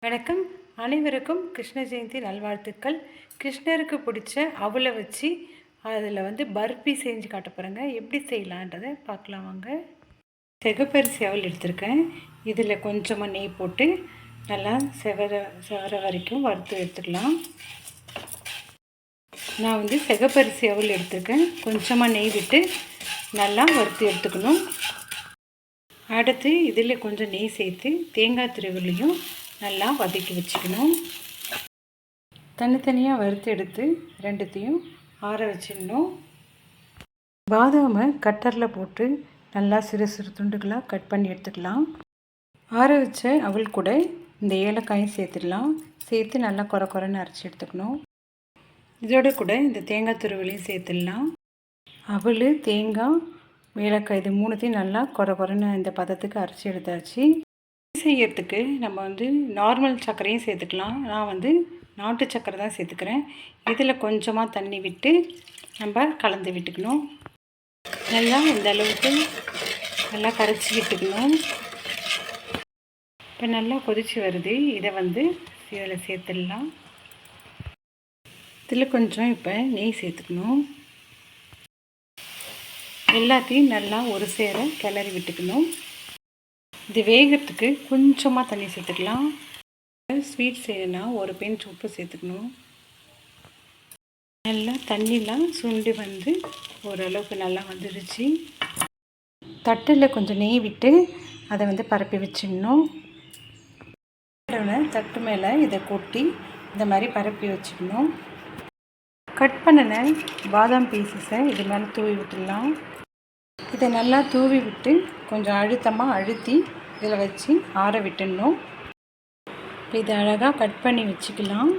வணக்கம். அனைவருக்கும் கிருஷ்ண ஜெயந்தி நல்வாழ்த்துக்கள். கிருஷ்ணருக்கு பிடிச்ச அவலை வச்சு அதில் பர்பி செஞ்சு காட்ட போகிறேங்க. எப்படி செய்யலான்றதை பார்க்கலாம் வாங்க. சிகப்பரிசி அவல் எடுத்திருக்கேன். இதில் கொஞ்சமாக நெய் போட்டு நல்லா செவர வரைக்கும் வறுத்து எடுத்துக்கலாம். நான் சிகப்பரிசி அவல் எடுத்திருக்கேன். கொஞ்சமாக நெய் விட்டு நல்லா வறுத்து எடுத்துக்கணும். அடுத்து இதில் கொஞ்சம் நெய் சேர்த்து தேங்காய் துருவலையும் நல்லா வதக்கி வச்சுக்கணும். தனித்தனியாக வறுத்து எடுத்து ரெண்டுத்தையும் ஆற வச்சிடணும். பாதாமை கட்டரில் போட்டு நல்லா சிறு சிறு துண்டுகளாக கட் பண்ணி எடுத்துக்கலாம். ஆற வச்ச அவல் கூட இந்த ஏலக்காயும் சேர்த்துடலாம். சேர்த்து நல்லா குறைன்னு அரைச்சி எடுத்துக்கணும். இதோட கூட இந்த தேங்காய் துருவலையும் சேர்த்துடலாம். அவல், தேங்காய், ஏலக்காய் இது மூணுத்தையும் நல்லா குறைன்னு இந்த பதத்துக்கு அரைச்சி எடுத்தாச்சு. செய்யறதுக்கு நம்ம நார்மல் சர்க்கரையும் சேர்த்துக்கலாம். நான் நாட்டு சர்க்கரை தான் சேர்த்துக்கிறேன். இதில் கொஞ்சமாக தண்ணி விட்டு நம்ம கலந்து விட்டுக்கணும். நல்லா இந்த அளவுக்கு நல்லா கரைச்சி விட்டுக்கணும். இப்போ நல்லா கொதித்து வருது. இதை இதில் சேர்த்துடலாம். இதில் கொஞ்சம் இப்போ நெய் சேர்த்துக்கணும். எல்லாத்தையும் நல்லா ஒரு சேர கிளறி விட்டுக்கணும். இது வேகிறதுக்கு கொஞ்சமாக தண்ணி சேர்த்துக்கலாம். ஸ்வீட் செய்யணும்னா ஒரு பிஞ்ச் உப்பு சேர்த்துக்கணும். நல்லா தண்ணிலாம் சுண்டி ஓரளவுக்கு நல்லா வந்துடுச்சு. தட்டில் கொஞ்சம் நெய் விட்டு அதை பரப்பி வச்சிடணும். தட்டு மேலே இதை கொட்டி இந்த மாதிரி பரப்பி வச்சுக்கணும். கட் பண்ணின பாதாம் பீசஸை இது மேலே தூவி விட்டுடலாம். இதை நல்லா தூவி விட்டு கொஞ்சம் அழுத்தமாக அழுத்தி இதில் வச்சு ஆற விட்டுடணும். இதை அழகாக கட் பண்ணி வச்சுக்கலாம்.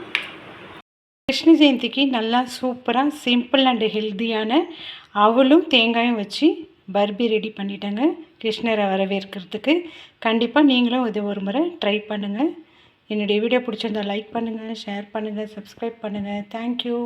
கிருஷ்ண ஜெயந்திக்கு நல்லா சூப்பராக சிம்பிள் அண்டு ஹெல்த்தியான அவலும் தேங்காயும் வச்சு பர்பி ரெடி பண்ணிட்டேங்க. கிருஷ்ணரை வரவேற்கிறதுக்கு கண்டிப்பாக நீங்களும் இதை ஒரு முறை ட்ரை பண்ணுங்கள். என்னுடைய வீடியோ பிடிச்சிருந்தால் லைக் பண்ணுங்கள், ஷேர் பண்ணுங்கள், சப்ஸ்கிரைப் பண்ணுங்கள். தேங்க்யூ.